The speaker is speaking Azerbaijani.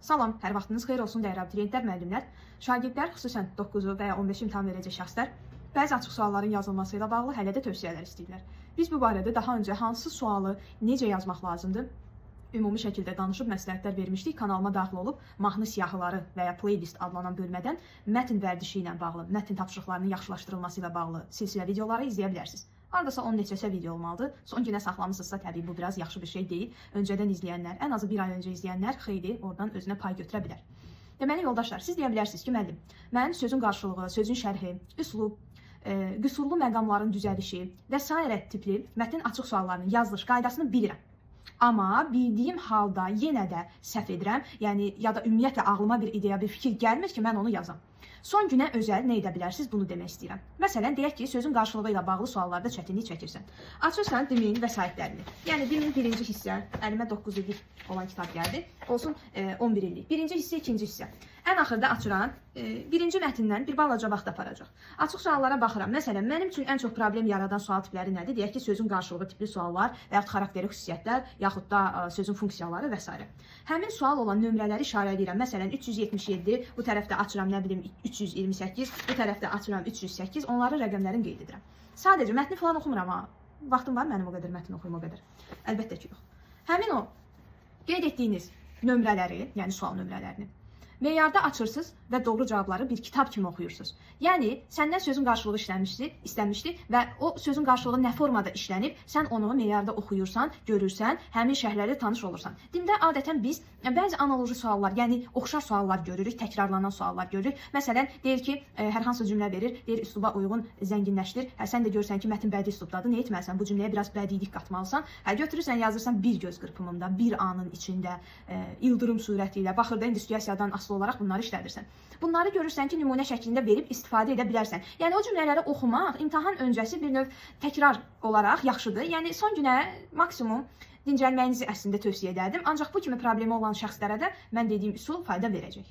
Salam, hər vaxtınız xeyir olsun dəyərli abituriyentlər, müəllimlər. Şagirdlər, xüsusən 9-u və ya 15 imtahan verəcək şəxslər bəzi açıq sualların yazılması ilə bağlı hələ də tövsiyələr istəyirlər. Biz bu barədə daha öncə hansı sualı necə yazmaq lazımdır, ümumi şəkildə danışıb məsləhətlər vermişdik. Kanalıma daxil olub mahnı siyahıları və ya playlist adlanan bölmədən mətn vərdişi ilə bağlı, mətn tapşırıqlarının yaxşılaşdırılması ilə bağlı silsilə videoları izləyə bilərsiniz. Hardasa 10 neçəsə video olmalıdır. Son günə saxlamısınızsa təbii bu biraz yaxşı bir şey deyil. Öncədən izləyənlər, ən azı bir ay öncə izləyənlər xeyli oradan özünə pay götürə bilər. Deməli yoldaşlar, siz deyə bilərsiniz ki, müəllim, mən sözün qarşılığı, sözün şərhi, üslub, qüsurlu məqamların düzəlişi və s. tipli mətn açıq suallarının yazılış qaydasını bilirəm. Amma bildiyim halda yenə də səhv edirəm, yəni ya da ümumiyyətlə ağlıma bir ideya, bir fikir gəlmir ki, mən onu yazam. Son günə özəl nə edə bilərsiniz, bunu demək istəyirəm. Məsələn, deyək ki, sözün qarşılığı ilə bağlı suallarda çətinlik çəkirsən. Açırsan dimin vəsaitlərini. Yəni, dimin birinci hissə, əlimə 9 illik olan kitab gəldi, olsun 11 illik. Birinci hissə, ikinci hissə. Ən axırda açıram, birinci mətndən bir balaca vaxt aparacaq. Açıq suallara baxıram. Məsələn, mənim üçün ən çox problem yaradan sual tipləri nədir? Deyək ki, sözün qarşılığı tipli suallar və yaxud xarakteri xüsusiyyətlər, yaxud da sözün funksiyaları və s. Həmin sual olan nömrələri işarələyirəm. Məsələn, 377, bu tərəfdə açıram, nə bilim, 328, bu tərəfdə açıram 308, onları rəqəmlərin qeyd edirəm. Sadəcə mətni falan oxumuram, ha. Vaxtım var mənim o qədər mətn oxuyum o qədər. Əlbəttə ki, yox. Həmin o qeyd etdiyiniz nömrələri, yəni sual nömrələrini meyarda açırsınız və doğru cavabları bir kitab kimi oxuyursunuz. Yəni, səndən sözün qarşılığı istənmişdi və o sözün qarşılığı nə formada işlənib, sən onu meyarda oxuyursan, görürsən, həmin şərhlərlə tanış olursan. Dində adətən biz bəzi analoji suallar, yəni oxşar suallar görürük, təkrarlanan suallar görürük. Məsələn, deyir ki, hər hansı cümlə verir, deyir üsluba uyğun zənginləşdir. Sən də görsən ki, mətn bədii üslubdadır, nə etməlisən? Bu cümləyə biraz bədiilik qatmalısan. Götürürsən, yazırsan bir göz qırpımında, bir anın içində, ildırım surəti ilə, baxırda industriyasiyadan asılı olaraq bunları işlədirsən. Bunları görürsən ki, nümunə şəklində verib istifadə edə bilərsən. Yəni o cümlələri oxumaq imtahan öncəsi bir növ təkrar olaraq yaxşıdır. Yəni son günə maksimum dincəlməyinizi əslində tövsiyə edərdim. Ancaq bu kimi problemi olan şəxslərə də mən dediyim üsul fayda verəcək.